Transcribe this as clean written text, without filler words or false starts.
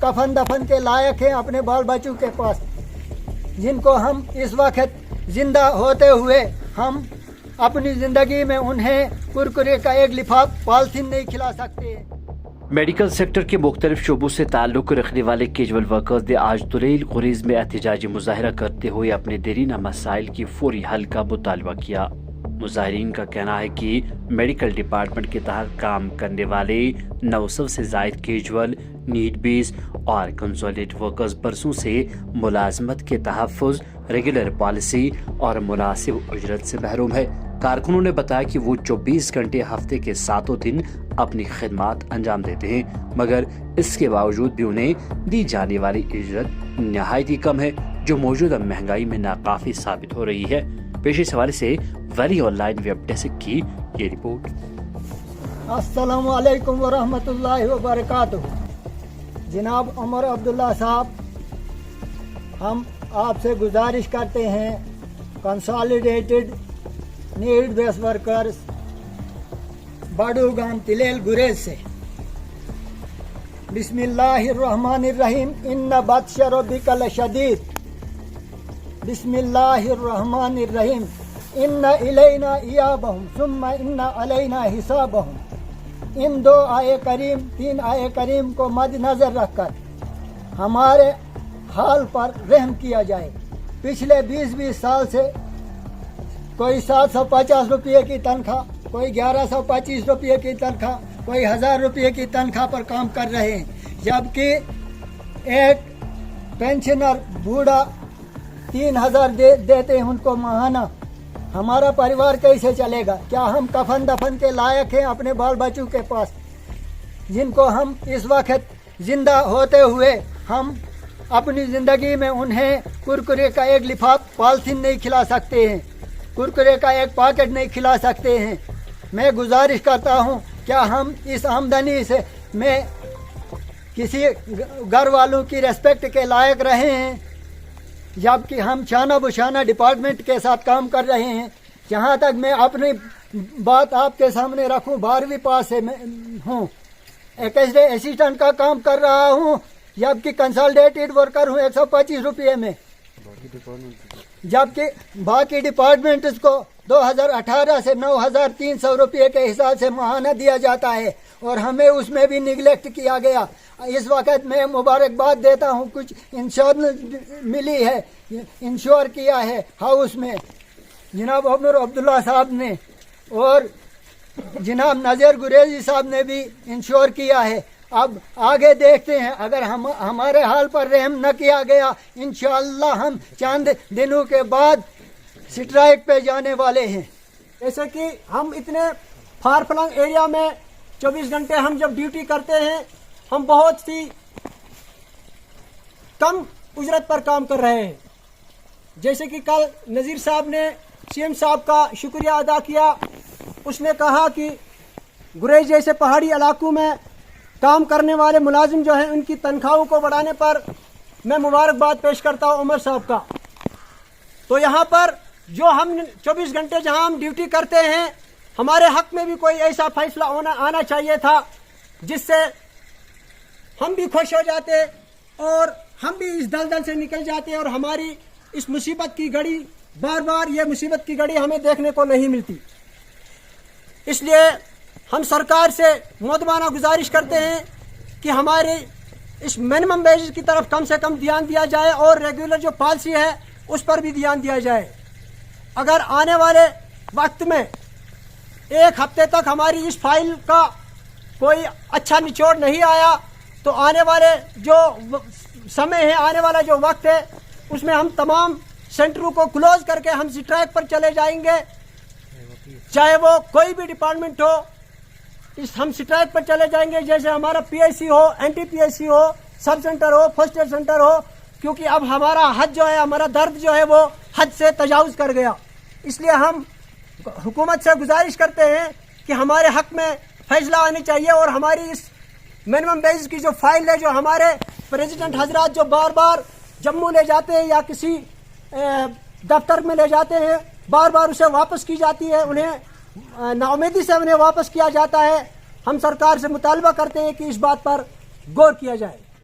कफन दफन के लायक हैं अपने बाल बच्चों के पास, जिनको हम इस वक्त जिंदा होते हुए हम अपनी ज़िंदगी में उन्हें कुरकुरे का एक लिफाफ पॉलिथीन नहीं खिला सकते। मेडिकल सेक्टर के मुख्तलिफ शोबों से ताल्लुक़ रखने वाले कैजुअल वर्कर्स ने आज दुरेल गुरेज में एहतजाजी मुजाहरा करते हुए अपने देरीना मसाइल की फौरी हल का मुतालबा किया। मुजाहिरीन का कहना है कि मेडिकल डिपार्टमेंट के तहत काम करने वाले 900 से ज़ायद कैजुअल, नीड बेस और कंसोलिडेट वर्कर्स बरसों से मुलाजमत के तहफ़्फ़ुज़, रेगुलर पॉलिसी और मुनासिब उजरत से महरूम है। कारकुनों ने बताया कि वो 24 घंटे हफ्ते के 7 दिन अपनी खिदमात अंजाम देते हैं, मगर इसके बावजूद भी उन्हें दी जाने वाली इजरत नहायत ही कम है, जो मौजूदा महंगाई में नाकाफी साबित हो रही है। पेश इस हवाले से वली ऑनलाइन वेब डेस्क की ये रिपोर्ट। अस्सलामु अलैकुम व रहमतुल्लाहि व बरकातुहू। जनाब उमर अब्दुल्ला साहब, हम आपसे गुजारिश करते हैं कंसोलिडेटेड नीड बेस वर्कर्स बाडूगाम तिलेल गुरेज से, बिस्मिल्लाहिर्रहमानिर्रहीम, इन्ना बत्श रब्बिका लशदीद, बिस्मिल्लाहिर्रहमानिर्रहीम, इन्ना इलैना इयाबहुम सुम्मा इन्ना अलैना हिसाबहुम। इन 2 आये करीम 3 आये करीम को मद्देनजर रखकर हमारे हाल पर रहम किया जाए। पिछले 20-20 साल से कोई 750 रुपये की तनख्वाह, कोई 1125 रुपये की तनख्वाह, कोई 1000 रुपये की तनख्वाह पर काम कर रहे हैं, जबकि एक पेंशनर बूढ़ा 3000 देते हैं उनको माहाना। हमारा परिवार कैसे चलेगा? क्या हम कफन दफन के लायक हैं अपने बाल बच्चों के पास, जिनको हम इस वक्त जिंदा होते हुए हम अपनी ज़िंदगी में उन्हें कुरकुरे का एक लिफाफ पॉलिथीन नहीं खिला सकते हैं, कुरकुरे का एक पैकेट नहीं खिला सकते हैं। मैं गुजारिश करता हूं, क्या हम इस आमदनी से में किसी घर वालों की रेस्पेक्ट के लायक रहे हैं, जबकि हम शाना बुशाना डिपार्टमेंट के साथ काम कर रहे हैं। जहां तक मैं अपनी बात आपके सामने रखूं, 12वीं पास से हूँ, एक असिस्टेंट का काम कर रहा हूँ, जबकि कंसोलिडेटेड वर्कर हूँ 125 रुपये में, जबकि बाकी डिपार्टमेंट को 2018 से 9300 रुपये के हिसाब से माहाना दिया जाता है, और हमें उसमें भी निगलेक्ट किया गया। इस वक्त मैं मुबारकबाद देता हूँ, कुछ इंश्योरेंस मिली है, इंश्योर किया है हाउस में जनाब उमर अब्दुल्ला साहब ने, और जनाब नज़ीर गुरेजी साहब ने भी इंश्योर किया है। अब आगे देखते हैं, अगर हमारे हाल पर रहम न किया गया, इंशाअल्लाह हम चंद दिनों के बाद स्ट्राइक पे जाने वाले हैं। जैसे कि हम इतने फार फ्लंग एरिया में 24 घंटे हम जब ड्यूटी करते हैं, हम बहुत सी कम उजरत पर काम कर रहे हैं। जैसे कि कल नज़ीर साहब ने सीएम साहब का शुक्रिया अदा किया, उसने कहा कि गुरेज जैसे पहाड़ी इलाकों में काम करने वाले मुलाजिम जो हैं, उनकी तनख्वाहों को बढ़ाने पर मैं मुबारकबाद पेश करता हूं उमर साहब का। तो यहाँ पर जो हम 24 घंटे जहाँ हम ड्यूटी करते हैं, हमारे हक में भी कोई ऐसा फैसला आना चाहिए था जिससे हम भी खुश हो जाते और हम भी इस दलदल से निकल जाते, और हमारी इस मुसीबत की घड़ी, बार बार ये मुसीबत की घड़ी हमें देखने को नहीं मिलती। इसलिए हम सरकार से मोदबाना गुजारिश करते हैं कि हमारे इस मिनिमम वेज की तरफ कम से कम ध्यान दिया जाए, और रेगुलर जो पॉलिसी है उस पर भी ध्यान दिया जाए। अगर आने वाले वक्त में 1 हफ्ते तक हमारी इस फाइल का कोई अच्छा निचोड़ नहीं आया, तो आने वाले जो समय है, आने वाला जो वक्त है, उसमें हम तमाम सेंटरों को क्लोज करके हम स्ट्राइक पर चले जाएंगे, चाहे वो कोई भी डिपार्टमेंट हो। हम स्ट्राइक पर चले जाएंगे, जैसे हमारा पीएससी हो, एनटीपीएससी हो, सब सेंटर हो, फर्स्ट एड सेंटर हो, क्योंकि अब हमारा हद जो है, हमारा दर्द जो है वो हद से तजावुज कर गया। इसलिए हम हुकूमत से गुजारिश करते हैं कि हमारे हक में फैसला आने चाहिए, और हमारी इस मिनिमम वेज की जो फाइल है, जो हमारे प्रेसिडेंट हजरात जो बार बार जम्मू ले जाते हैं या किसी दफ्तर में ले जाते हैं, बार बार उसे वापस की जाती है, उन्हें नाउमीदी से उन्हें वापस किया जाता है। हम सरकार से मुतालबा करते हैं कि इस बात पर गौर किया जाए।